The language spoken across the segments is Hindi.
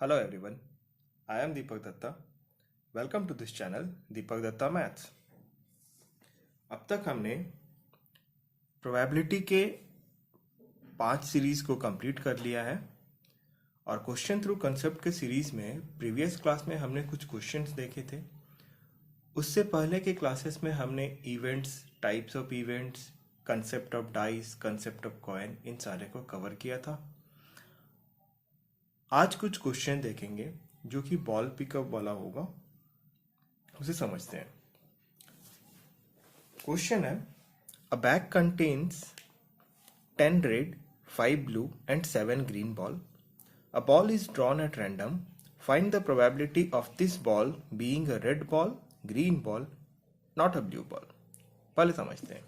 Hello everyone, I am Deepak Datta. Welcome to this channel Deepak Datta Maths. अब तक हमने प्रोबेबिलिटी के 5 सीरीज को कंप्लीट कर लिया है और क्वेश्चन थ्रू कंसेप्ट के सीरीज में प्रीवियस क्लास में हमने कुछ क्वेश्चंस देखे थे। उससे पहले के क्लासेस में हमने events, types of events, concept of dice, concept of coin, इन सारे को कवर किया था। आज कुछ क्वेश्चन देखेंगे जो कि बॉल पिकअप वाला होगा, उसे समझते हैं। क्वेश्चन है, अ bag contains 10 red, 5 blue and 7 green ball. A ball is drawn at random. Find the probability of this ball being a red ball, green ball, not a blue ball. पहले समझते हैं।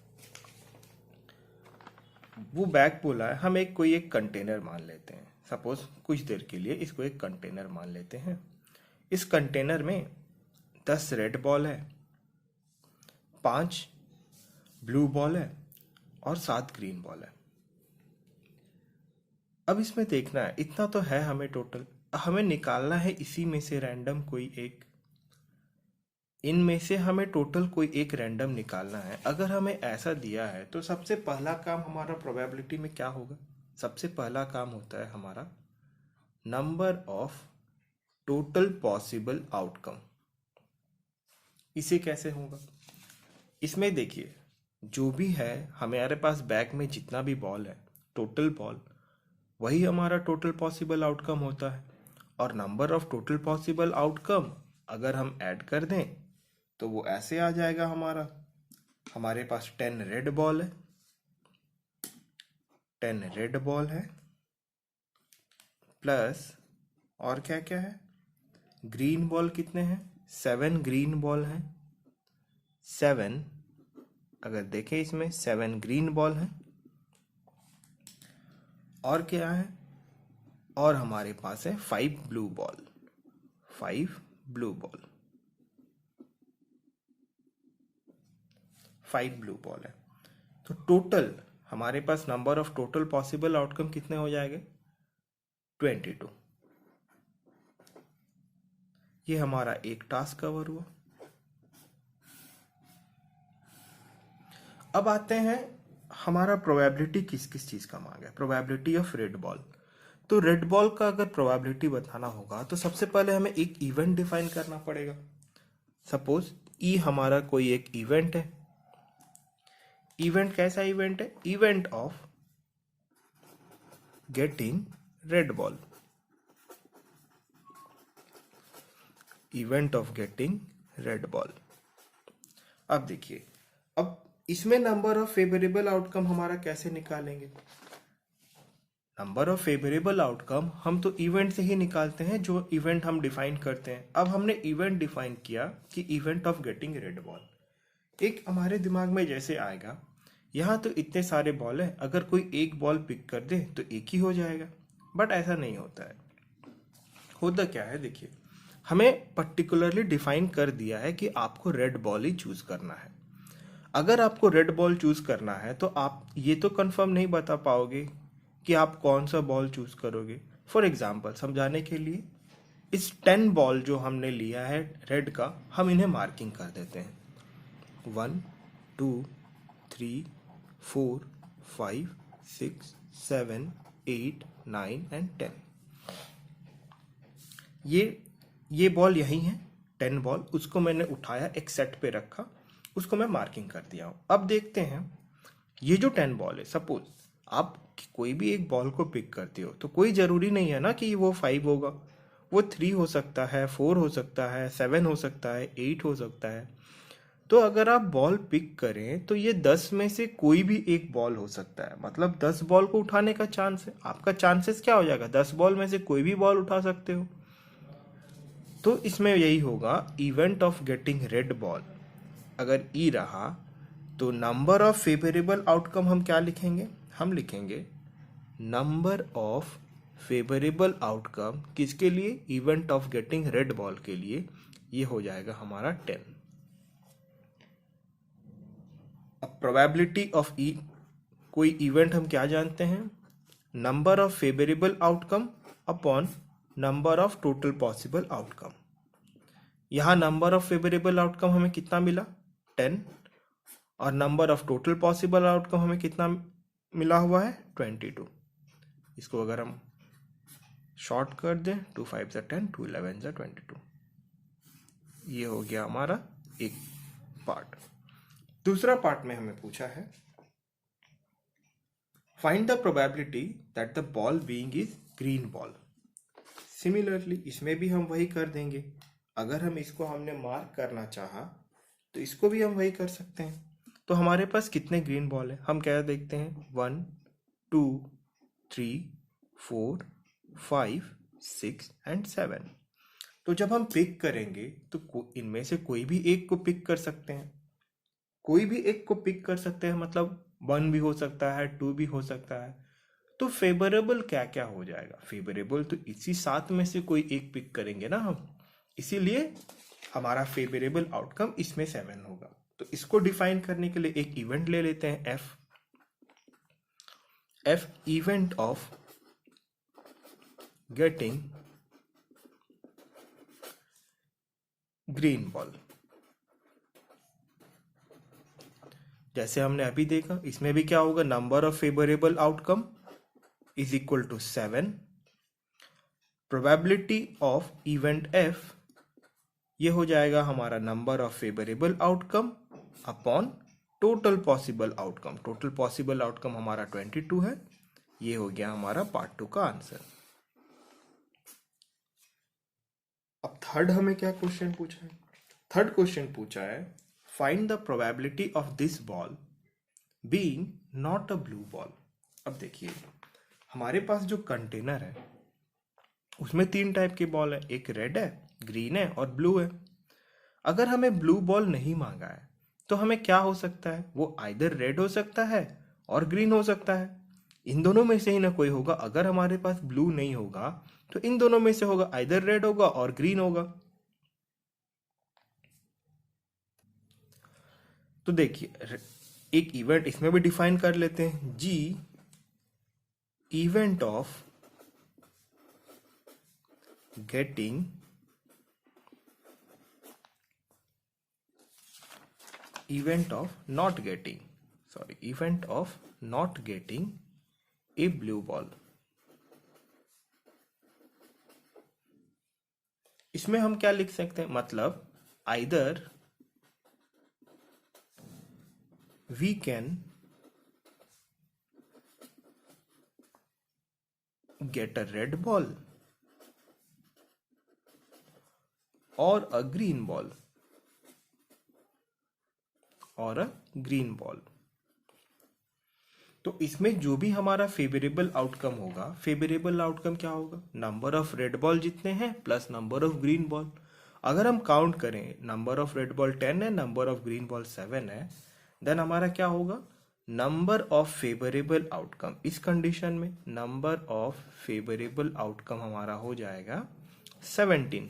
वो बैग बोला है, हम कोई एक कंटेनर मान लेते हैं। सपोज कुछ देर के लिए इसको एक कंटेनर मान लेते हैं। इस कंटेनर में 10 रेड बॉल है, 5 ब्लू बॉल है और 7 ग्रीन बॉल है। अब इसमें देखना है, इतना तो है हमें टोटल, हमें निकालना है इसी में से रैंडम कोई एक, इनमें से हमें टोटल कोई एक रैंडम निकालना है। अगर हमें ऐसा दिया है तो सबसे पहला काम हमारा प्रोबेबिलिटी में क्या होगा? सबसे पहला काम होता है हमारा number of total possible outcome. इसे कैसे होगा? इसमें देखिए, जो भी है हमारे पास बैग में जितना भी बॉल है, टोटल बॉल, वही हमारा टोटल पॉसिबल आउटकम होता है। और number of total possible outcome अगर हम ऐड कर दें तो वो ऐसे आ जाएगा हमारे पास 10 रेड बॉल है, 10 रेड बॉल है, प्लस और क्या क्या है, ग्रीन बॉल कितने हैं? 7 ग्रीन बॉल हैं, 7, अगर देखें इसमें 7 ग्रीन बॉल हैं, और क्या है, और हमारे पास है 5 blue ball, 5 blue ball, 5 blue ball है। तो टोटल हमारे पास number of total possible outcome कितने हो जाएंगे? 22। ये हमारा एक टास्क कवर हुआ। अब आते हैं, हमारा प्रोबेबिलिटी किस किस चीज का मांगा है? Probability of red ball. तो रेड बॉल का अगर प्रोबेबिलिटी बताना होगा तो सबसे पहले हमें एक इवेंट डिफाइन करना पड़ेगा। सपोज ई हमारा कोई एक इवेंट है। इवेंट कैसा इवेंट है? Event of getting red ball, event of getting red ball. अब देखिए, अब इसमें नंबर ऑफ फेवरेबल आउटकम हमारा कैसे निकालेंगे? नंबर ऑफ फेवरेबल आउटकम हम तो इवेंट से ही निकालते हैं, जो इवेंट हम डिफाइन करते हैं। अब हमने इवेंट डिफाइन किया कि event of getting red ball. एक हमारे दिमाग में जैसे आएगा, यहाँ तो इतने सारे बॉल हैं, अगर कोई एक बॉल पिक कर दे तो एक ही हो जाएगा। बट ऐसा नहीं होता है। होता क्या है, देखिए, हमें पर्टिकुलरली डिफाइन कर दिया है कि आपको रेड बॉल ही चूज करना है। अगर आपको रेड बॉल चूज करना है तो आप ये तो कंफर्म नहीं बता पाओगे कि आप कौन सा बॉल चूज करोगे। फॉर एग्जाम्पल, समझाने के लिए, इस 10 बॉल जो हमने लिया है रेड का, हम इन्हें मार्किंग कर देते हैं। 1 2 3 4 5 6 7 8 9 एंड 10। ये बॉल यही है, 10 बॉल। उसको मैंने उठाया, एक सेट पे रखा, उसको मैं मार्किंग कर दिया हूं। अब देखते हैं, ये जो 10 बॉल है, सपोज आप कोई भी एक बॉल को पिक करते हो तो कोई जरूरी नहीं है ना कि वो 5 होगा। वो 3 हो सकता है, 4 हो सकता है, 7 हो सकता है, 8 हो सकता है। तो अगर आप बॉल पिक करें तो ये 10 में से कोई भी एक बॉल हो सकता है। मतलब 10 बॉल को उठाने का चांस है। आपका चांसेस क्या हो जाएगा? 10 बॉल में से कोई भी बॉल उठा सकते हो। तो इसमें यही होगा, event of getting red ball अगर ई रहा तो नंबर ऑफ फेवरेबल आउटकम हम क्या लिखेंगे? हम लिखेंगे नंबर ऑफ फेवरेबल आउटकम किसके लिए? Event of getting red ball के लिए। ये हो जाएगा हमारा 10। अब प्रोबेबिलिटी ऑफ ई, कोई इवेंट हम क्या जानते हैं? Number of favourable outcome upon number of total possible outcome. यहाँ नंबर ऑफ फेवरेबल आउटकम हमें कितना मिला 10, और number of total possible outcome हमें कितना मिला हुआ है 22। इसको अगर हम शॉर्ट कर दें 2 5 ज़ा 10, 2 11 ज़ा 22, ये हो गया हमारा एक पार्ट। दूसरा पार्ट में हमें पूछा है find the probability that the ball being is green ball. Similarly इसमें भी हम वही कर देंगे। अगर हम इसको हमने मार्क करना चाहा तो इसको भी हम वही कर सकते हैं। तो हमारे पास कितने ग्रीन बॉल है हम क्या देखते हैं 1 2 3 4 5 6 एंड 7। तो जब हम पिक करेंगे तो इनमें से कोई भी एक को पिक कर सकते हैं, कोई भी एक को पिक कर सकते हैं, मतलब 1 भी हो सकता है 2 भी हो सकता है। तो फेवरेबल क्या क्या हो जाएगा, फेवरेबल तो इसी 7 में से कोई एक पिक करेंगे ना हम, इसीलिए हमारा फेवरेबल आउटकम इसमें 7 होगा। तो इसको डिफाइन करने के लिए एक इवेंट ले लेते हैं F event of getting green ball. जैसे हमने अभी देखा इसमें भी क्या होगा, number of favourable outcome is equal to 7, probability of event F ये हो जाएगा हमारा number of favourable outcome upon total possible outcome. Total possible outcome हमारा 22 है। ये हो गया हमारा पार्ट 2 का आंसर। अब थर्ड हमें क्या क्वेश्चन पूछा है, थर्ड क्वेश्चन पूछा है find the probability of this ball being not a blue ball. अब देखिए हमारे पास जो कंटेनर है उसमें 3 टाइप के बॉल है, एक रेड है, ग्रीन है और ब्लू है। अगर हमें ब्लू बॉल नहीं मांगा है तो हमें क्या हो सकता है, वो आइदर रेड हो सकता है और ग्रीन हो सकता है, इन दोनों में से ही ना कोई होगा। अगर हमारे पास ब्लू नहीं होगा तो इन दोनों में से होगा, आइदर रेड होगा और ग्रीन होगा। तो देखिए एक इवेंट इसमें भी डिफाइन कर लेते हैं, G event of getting event of not getting a blue ball। इसमें हम क्या लिख सकते हैं, मतलब either we can get a red ball or a green ball और अ ग्रीन बॉल। तो इसमें जो भी हमारा फेवरेबल आउटकम होगा, फेवरेबल आउटकम क्या होगा, नंबर ऑफ रेड बॉल जितने हैं plus number of green ball. अगर हम काउंट करें नंबर ऑफ रेड बॉल 10 है, नंबर ऑफ ग्रीन बॉल 7 है, देन हमारा क्या होगा, नंबर ऑफ फेवरेबल आउटकम। इस कंडीशन में नंबर ऑफ फेवरेबल आउटकम हमारा हो जाएगा 17।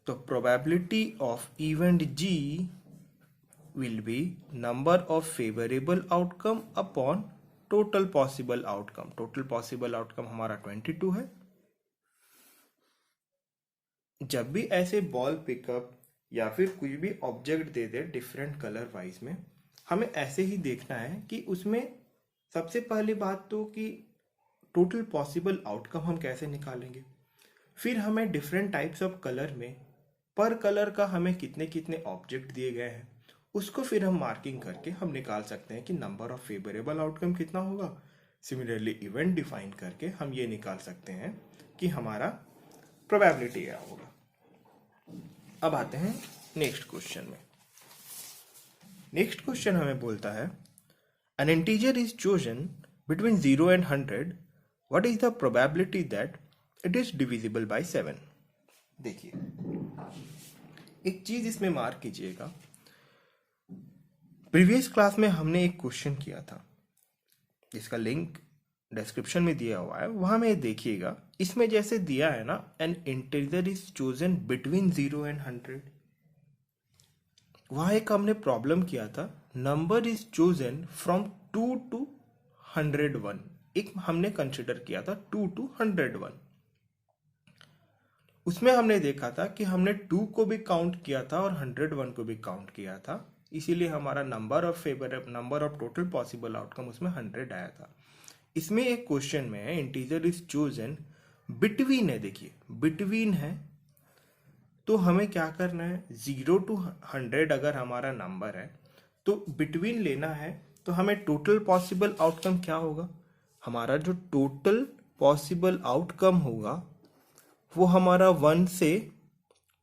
तो probability of event G will be number of favorable outcome upon total possible outcome। total possible outcome हमारा 22 है। जब भी ऐसे बॉल पिकअप या फिर कुछ भी object they they different colour wise में, हमें ऐसे ही देखना है कि उसमें सबसे पहली बात तो कि टोटल पॉसिबल आउटकम हम कैसे निकालेंगे, फिर हमें डिफरेंट टाइप्स ऑफ कलर में पर कलर का हमें कितने कितने ऑब्जेक्ट दिए गए हैं उसको फिर हम मार्किंग करके हम निकाल सकते हैं कि नंबर ऑफ फेवरेबल आउटकम कितना होगा। सिमिलरली इवेंट डिफाइन करके हम ये निकाल सकते हैं कि हमारा प्रोबेबिलिटी क्या होगा। अब आते हैं नेक्स्ट क्वेश्चन में। नेक्स्ट क्वेश्चन हमें बोलता है N integer is chosen between 0 and 100, what is the probability that it is divisible by 7। देखिए एक चीज इसमें मार्क कीजिएगा, प्रीवियस क्लास में हमने एक क्वेश्चन किया था जिसका लिंक डिस्क्रिप्शन में दिया हुआ है, वहां में देखिएगा इसमें जैसे दिया है ना, N integer is chosen between 0 and 100, वहां एक हमने प्रॉब्लम किया था number is chosen from 2 to 101। एक हमने कंसिडर किया था 2 to 101। उसमें हमने देखा था कि हमने 2 को भी काउंट किया था और 101 को भी काउंट किया था, इसीलिए हमारा number of total possible outcome उसमें 100 आया था। इसमें एक क्वेश्चन में है इंटीजर इज चोजन बिटवीन है, देखिए बिटवीन है, तो हमें क्या करना है, 0 to 100 अगर हमारा नंबर है तो बिटवीन लेना है, तो हमें टोटल पॉसिबल आउटकम क्या होगा, हमारा जो टोटल पॉसिबल आउटकम होगा वो हमारा 1 से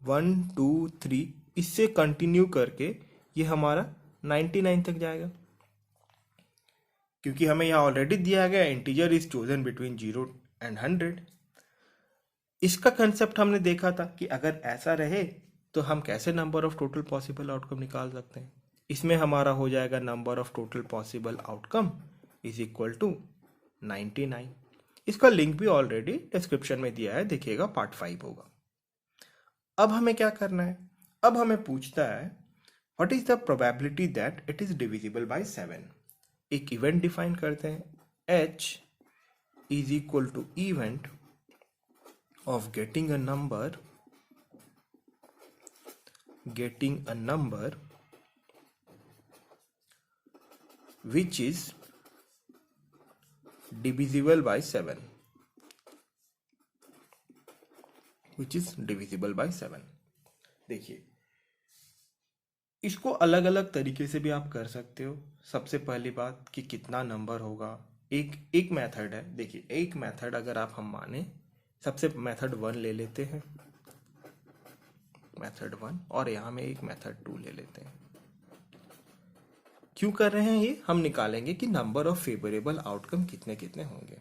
1 2 3 इससे कंटिन्यू करके ये हमारा 99 तक जाएगा, क्योंकि हमें यहाँ ऑलरेडी दिया गया integer is chosen between 0 and 100। इसका कंसेप्ट हमने देखा था कि अगर ऐसा रहे तो हम कैसे number of total possible outcome निकाल सकते हैं। इसमें हमारा हो जाएगा number of total possible outcome is equal to 99। इसका लिंक भी ऑलरेडी डिस्क्रिप्शन में दिया है, देखिएगा पार्ट 5 होगा। अब हमें क्या करना है, अब हमें पूछता है what is the probability that it is divisible by 7। एक इवेंट डिफाइन करते हैं, h is equal to event of getting a number which is divisible by 7, देखिए इसको अलग अलग तरीके से भी आप कर सकते हो। सबसे पहली बात कि कितना नंबर होगा, एक मेथड है, देखिए एक मेथड अगर हम माने, सबसे मेथड 1 ले लेते हैं, मेथड 1, और यहां में एक मेथड 2 ले लेते हैं। क्यों कर रहे हैं ये, हम निकालेंगे कि नंबर ऑफ फेवरेबल आउटकम कितने कितने होंगे।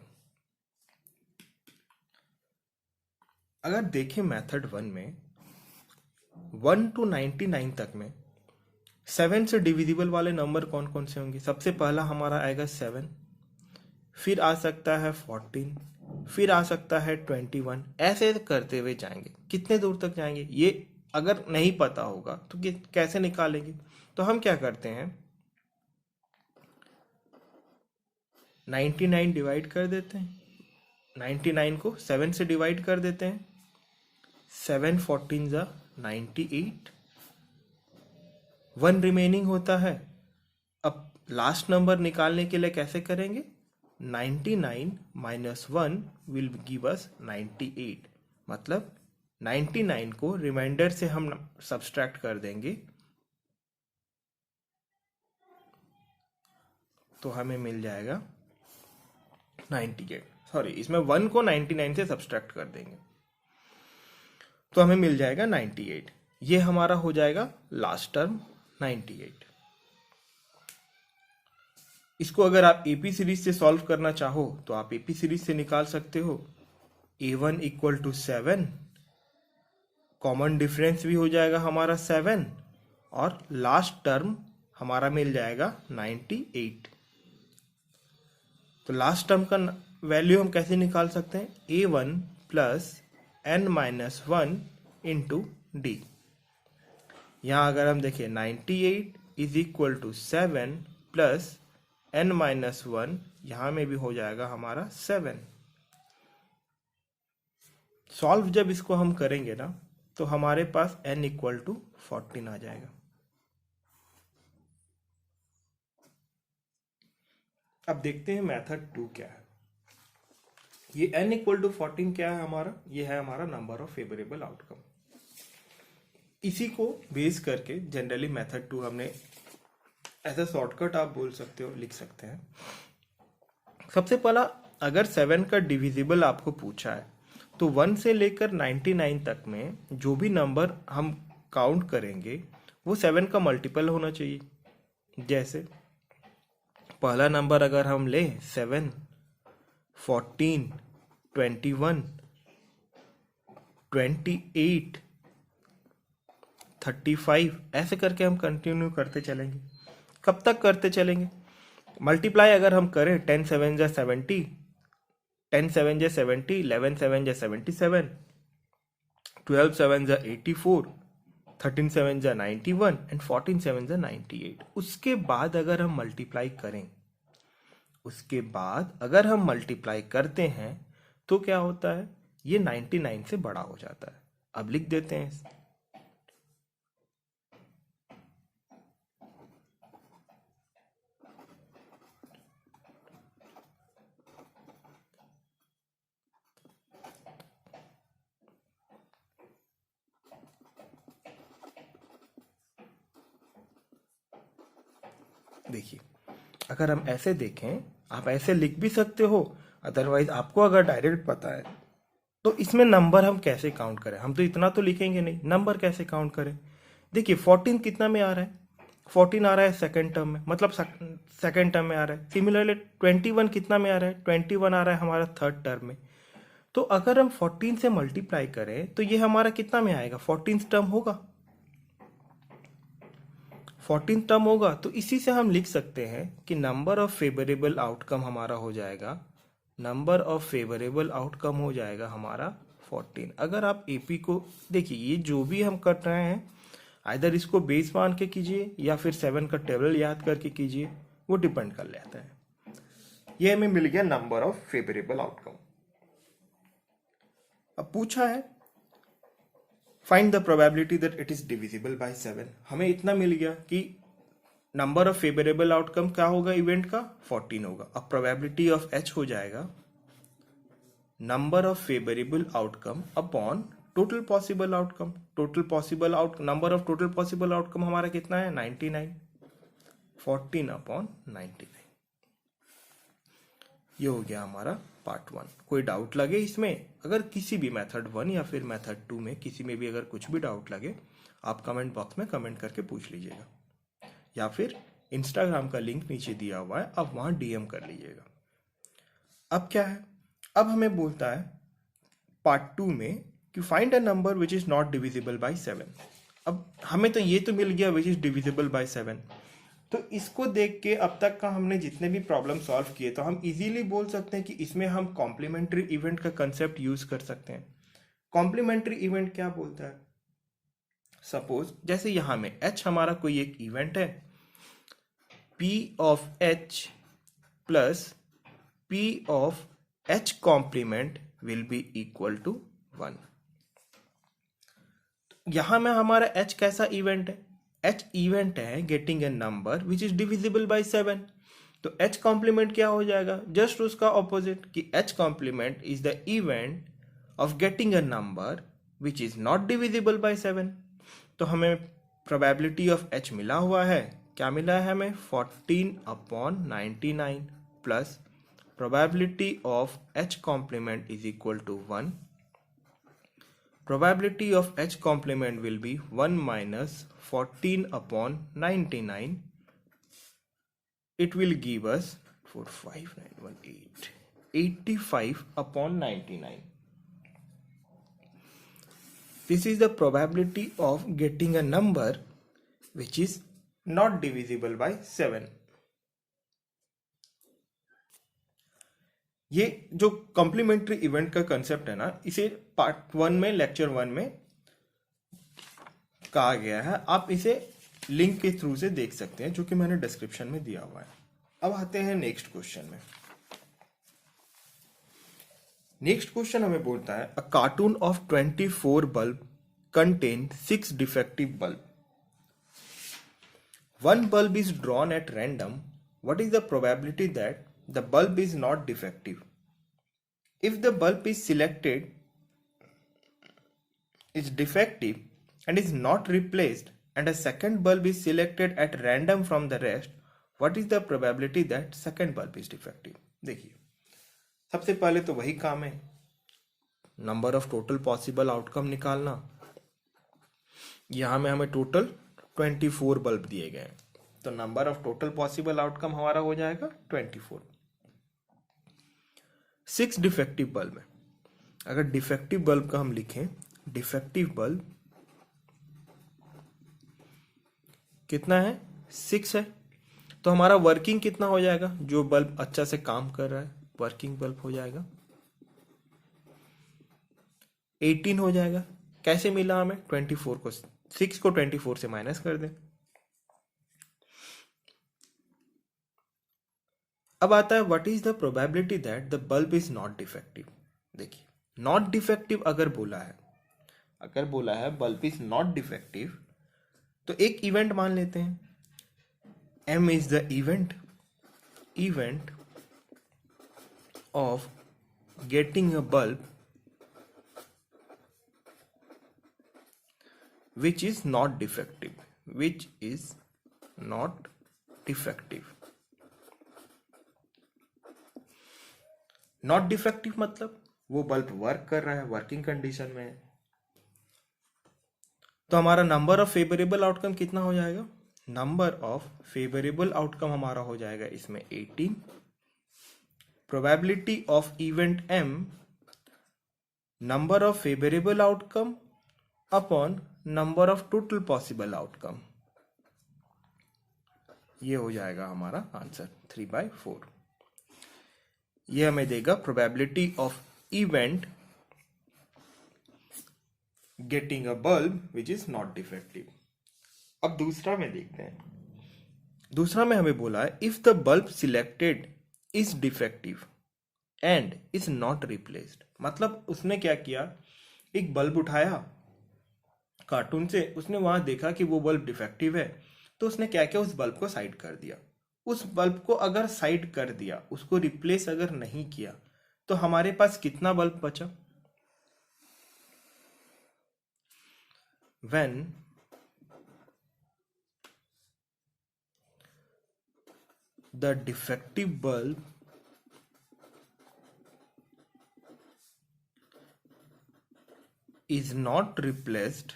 अगर देखें मेथड 1 में 1 to 99 तक में 7 से डिविजिबल वाले नंबर कौन कौन से होंगे, सबसे पहला हमारा आएगा 7, फिर आ सकता है 14, फिर आ सकता है 21, ऐसे करते हुए जाएंगे। कितने दूर तक जाएंगे ये अगर नहीं पता होगा तो कैसे निकालेंगे, तो हम क्या करते हैं 99 डिवाइड कर देते हैं, 99 को 7 से डिवाइड कर देते हैं, 7 14 जा 98, 1 रिमेनिंग होता है। अब लास्ट नंबर निकालने के लिए कैसे करेंगे, 99 minus 1 will give us 98, मतलब 99 को रिमाइंडर से हम सब्सट्रैक्ट कर देंगे तो हमें मिल जाएगा 98, सॉरी इसमें 1 को 99 से सब्सट्रैक्ट कर देंगे तो हमें मिल जाएगा 98। ये हमारा हो जाएगा लास्ट टर्म 98। इसको अगर आप एपी सीरीज से सॉल्व करना चाहो तो आप एपी सीरीज से निकाल सकते हो, a1 equal to 7, common difference भी हो जाएगा हमारा 7, और लास्ट टर्म हमारा मिल जाएगा 98। तो लास्ट टर्म का वैल्यू हम कैसे निकाल सकते हैं, a1 plus n minus 1 into D. यहाँ अगर हम देखें 98 is equal to 7 plus n minus 1, यहां में भी हो जाएगा हमारा 7। सॉल्व जब इसको हम करेंगे ना तो हमारे पास n इक्वल टू 14 आ जाएगा। अब देखते हैं मेथड 2 क्या है। ये n इक्वल टू 14 क्या है हमारा, ये है हमारा नंबर ऑफ फेवरेबल आउटकम। इसी को बेस करके जनरली मेथड 2 हमने ऐसा शॉर्टकट आप बोल सकते हो, लिख सकते हैं। सबसे पहला अगर 7 का डिविजिबल आपको पूछा है तो 1 से लेकर 99 तक में जो भी नंबर हम काउंट करेंगे वो 7 का मल्टीपल होना चाहिए। जैसे पहला नंबर अगर हम ले 7, 14, 21, 28, 35, ऐसे करके हम कंटिन्यू करते चलेंगे। कब तक करते चलेंगे, मल्टीप्लाई अगर हम करें 10 7 जा 70, 10 7 जा 70, 11 7 जा 77, 12 7 जा 84, 13 7 जा 91 एंड 14 7 जा 98। उसके बाद अगर हम मल्टीप्लाई करें, उसके बाद अगर हम मल्टीप्लाई करते हैं तो क्या होता है, ये 99 से बड़ा हो जाता है। अब लिख देते हैं। देखिए, अगर हम ऐसे देखें, आप ऐसे लिख भी सकते हो, अदरवाइज आपको अगर डायरेक्ट पता है तो इसमें नंबर हम कैसे काउंट करें। हम तो इतना तो लिखेंगे नहीं, नंबर कैसे काउंट करें। देखिए 14 कितना में आ रहा है, 14 आ रहा है सेकेंड टर्म में, मतलब सेकेंड टर्म में आ रहा है। सिमिलरली 21 कितना में आ रहा है, 21 आ रहा है हमारा थर्ड टर्म में। तो अगर हम 14 से मल्टीप्लाई करें तो ये हमारा कितना में आएगा, 14 टर्म होगा, 14 टर्म होगा। तो इसी से हम लिख सकते हैं कि नंबर ऑफ फेवरेबल आउटकम हमारा हो जाएगा, नंबर ऑफ फेवरेबल आउटकम हो जाएगा हमारा 14। अगर आप एपी को देखिए, ये जो भी हम कर रहे हैं आइदर इसको बेस मान के कीजिए या फिर 7 का टेबल याद करके कीजिए, वो डिपेंड कर लेता है। ये हमें मिल गया नंबर ऑफ फेवरेबल आउटकम। अब पूछा है find the probability that it is divisible by 7। हमें इतना मिल गया कि नंबर ऑफ फेवरेबल आउटकम क्या होगा इवेंट का, 14 होगा। अब प्रोबेबिलिटी ऑफ एच हो जाएगा number of favourable outcome upon total possible outcome. Total possible number of total possible outcome हमारा कितना है, 99, 14 अपॉन 99। ये हो गया हमारा पार्ट 1। कोई डाउट लगे इसमें, अगर किसी भी मेथड 1 या फिर मेथड 2 में किसी में भी अगर कुछ भी डाउट लगे, आप कमेंट बॉक्स में कमेंट करके पूछ लीजिएगा, या फिर इंस्टाग्राम का लिंक नीचे दिया हुआ है, आप वहां डीएम कर लीजिएगा। अब क्या है, अब हमें बोलता है पार्ट 2 में कि find a number which is not divisible by 7। अब हमें तो ये तो मिल गया विच इज डिविजिबल बाय 7। तो इसको देख के अब तक का हमने जितने भी प्रॉब्लम सॉल्व किए, तो हम इजीली बोल सकते हैं कि इसमें हम कॉम्प्लीमेंट्री इवेंट का कंसेप्ट यूज कर सकते हैं। कॉम्प्लीमेंट्री इवेंट क्या बोलता है, सपोज जैसे यहां में h हमारा कोई एक इवेंट है, p of h plus p of h complement will be equal to 1। यहां में हमारा h कैसा इवेंट है, h इवेंट है getting a number which is divisible by 7। तो h कॉम्प्लीमेंट क्या हो जाएगा, जस्ट उसका ऑपोजिट कि h complement is the event of getting a number which is not divisible by 7। तो हमें प्रोबेबिलिटी ऑफ h मिला हुआ है, क्या मिला है हमें, 14 upon 99 plus probability of h complement is equal to 1। Probability of h complement will be 1 minus 14 upon 99. It will give us 45918 85 upon 99. This is the probability of getting a number which is not divisible by 7. ये जो कॉम्प्लीमेंट्री इवेंट का कंसेप्ट है ना, इसे पार्ट 1 में लेक्चर 1 में कहा गया है। आप इसे लिंक के थ्रू से देख सकते हैं जो कि मैंने डिस्क्रिप्शन में दिया हुआ है। अब आते हैं नेक्स्ट क्वेश्चन में। नेक्स्ट क्वेश्चन हमें बोलता है a carton of 24 bulb contain 6 defective bulb. One bulb is drawn at random. What is the probability that the bulb is not defective? If the bulb is selected is defective and is not replaced, and a second bulb is selected at random from the rest, what is the probability that second bulb is defective? देखिए, सबसे पहले तो वही काम है, number of total possible outcome निकालना। यहां में हमें टोटल 24 बल्ब दिए गए हैं, तो number of total possible outcome हमारा हो जाएगा 24। 6 डिफेक्टिव बल्ब है। अगर डिफेक्टिव बल्ब का हम लिखें, डिफेक्टिव बल्ब कितना है, 6 है। तो हमारा वर्किंग कितना हो जाएगा, जो बल्ब अच्छा से काम कर रहा है वर्किंग बल्ब हो जाएगा 18 हो जाएगा। कैसे मिला हमें, 24 को 6 को 24 से माइनस कर दें। अब आता है what is the probability that the bulb is not defective. देखिए, नॉट डिफेक्टिव अगर बोला है अगर बोला है बल्ब इज नॉट डिफेक्टिव, तो एक इवेंट मान लेते हैं, M is the event of getting a bulb which is not defective, not defective मतलब वो बल्ब वर्क कर रहा है, वर्किंग कंडीशन में है। तो हमारा नंबर ऑफ फेवरेबल आउटकम कितना हो जाएगा? नंबर ऑफ फेवरेबल आउटकम हमारा हो जाएगा इसमें 18। Probability of event M, number of favourable outcome upon number of total possible outcome, ये हो जाएगा हमारा आंसर 3/4। ये हमें देगा probability of event getting a bulb which is not defective. अब दूसरा में देखते हैं। दूसरा में हमें बोला है if the bulb selected is defective and is not replaced. मतलब उसने क्या किया, एक बल्ब उठाया कार्टून से, उसने वहां देखा कि वो बल्ब डिफेक्टिव है, तो उसने क्या किया, उस बल्ब को साइड कर दिया। उस बल्ब को अगर साइड कर दिया, उसको रिप्लेस अगर नहीं किया, तो हमारे पास कितना बल्ब बचा? When the defective bulb is not replaced,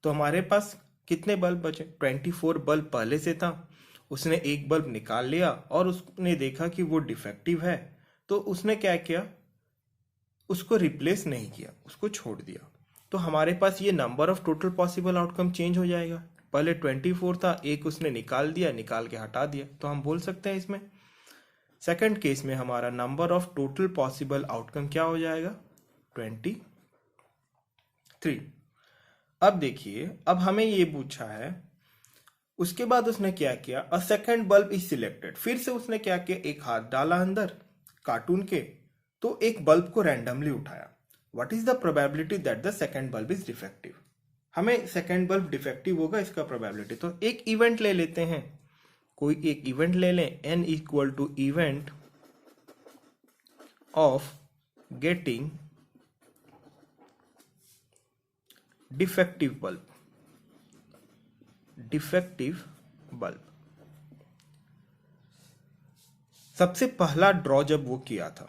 तो हमारे पास कितने बल्ब बचे? 24 बल्ब पहले से था, उसने एक बल्ब निकाल लिया और उसने देखा कि वो डिफेक्टिव है, तो उसने क्या किया, उसको रिप्लेस नहीं किया, उसको छोड़ दिया। तो हमारे पास ये number of total possible outcome change हो जाएगा। पहले 24 था, एक उसने निकाल दिया, निकाल के हटा दिया, तो हम बोल सकते हैं इसमें सेकंड केस में हमारा number of total possible outcome क्या हो जाएगा? 23। अब देखिए, अब हमें ये पूछा है, उसके बाद उसने क्या किया, a second bulb is selected. फिर से उसने क्या किया, एक हाथ डाला अंदर कार्टून के, तो एक बल्ब को रैंडमली उठाया। What is the probability that the second bulb is defective? हमें सेकंड बल्ब डिफेक्टिव होगा इसका प्रोबेबिलिटी, तो एक इवेंट ले लेते हैं, कोई एक इवेंट ले लें, n equal to event of getting defective bulb. सबसे पहला ड्रॉ जब वो किया था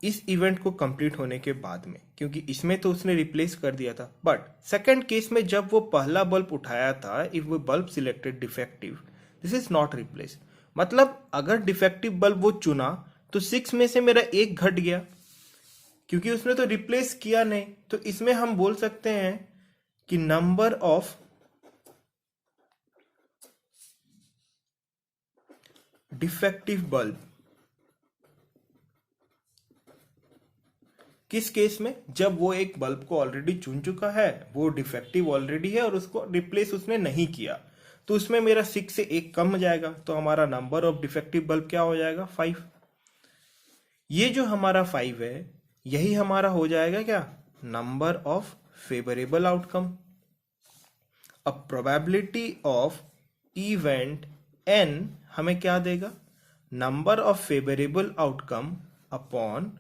इस इवेंट को कंप्लीट होने के बाद में, क्योंकि इसमें तो उसने रिप्लेस कर दिया था, बट सेकंड केस में जब वो पहला बल्ब उठाया था, इफ वो bulb selected defective, this is not replace. मतलब अगर डिफेक्टिव बल्ब वो चुना तो 6 में से मेरा एक घट गया, क्योंकि उसने तो रिप्लेस किया नहीं। तो इसमें हम बोल सकते हैं कि नंबर ऑफ डिफेक्टिव बल्ब किस केस में, जब वो एक बल्ब को ऑलरेडी चुन चुका है, वो डिफेक्टिव ऑलरेडी है और उसको रिप्लेस उसने नहीं किया, तो उसमें मेरा 6 से एक कम हो जाएगा, तो हमारा नंबर ऑफ डिफेक्टिव बल्ब क्या हो जाएगा? 5। ये जो हमारा 5 है, यही हमारा हो जाएगा क्या? Number of favourable outcome. अब प्रोबेबिलिटी ऑफ इवेंट n हमें क्या देगा? Number of favourable outcome upon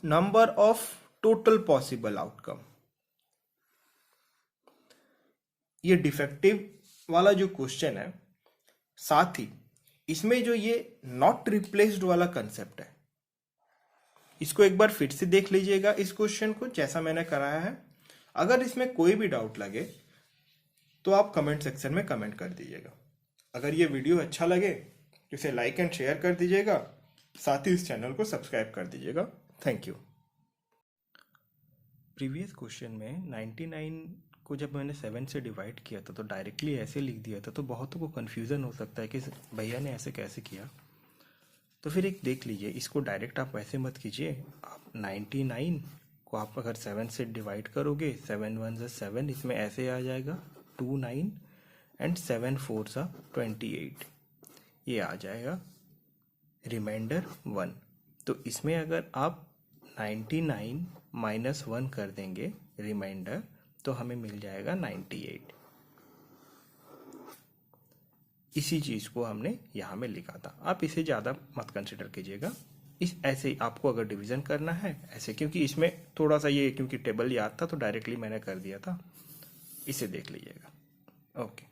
number of total possible outcome. ये डिफेक्टिव वाला जो क्वेश्चन है, साथ ही इसमें जो ये नॉट रिप्लेस्ड वाला कंसेप्ट है, इसको एक बार फिर से देख लीजिएगा इस क्वेश्चन को जैसा मैंने कराया है। अगर इसमें कोई भी डाउट लगे तो आप कमेंट सेक्शन में कमेंट कर दीजिएगा। अगर ये वीडियो अच्छा लगे तो इसे लाइक एंड शेयर कर दीजिएगा, साथ ही इस चैनल को सब्सक्राइब कर दीजिएगा। Thank you. प्रीवियस क्वेश्चन में 99 को जब मैंने 7 से डिवाइड किया था तो डायरेक्टली ऐसे लिख दिया था, तो बहुतों को कन्फ्यूज़न हो सकता है कि भैया ने ऐसे कैसे किया। तो फिर एक देख लीजिए, इसको डायरेक्ट आप ऐसे मत कीजिए। आप 99 को आप अगर 7 से डिवाइड करोगे, 7 1 ज़ा 7, इसमें ऐसे आ जाएगा 2 9 एंड 7 4 ज़ा 28, ये आ जाएगा रिमाइंडर 1। तो इसमें अगर आप 99 माइनस 1 कर देंगे रिमाइंडर, तो हमें मिल जाएगा 98। इसी चीज़ को हमने यहाँ में लिखा था। आप इसे ज़्यादा मत कंसिडर कीजिएगा, इस ऐसे ही आपको अगर डिवीज़न करना है ऐसे, क्योंकि इसमें थोड़ा सा ये क्योंकि टेबल याद था तो डायरेक्टली मैंने कर दिया था, इसे देख लीजिएगा। ओके।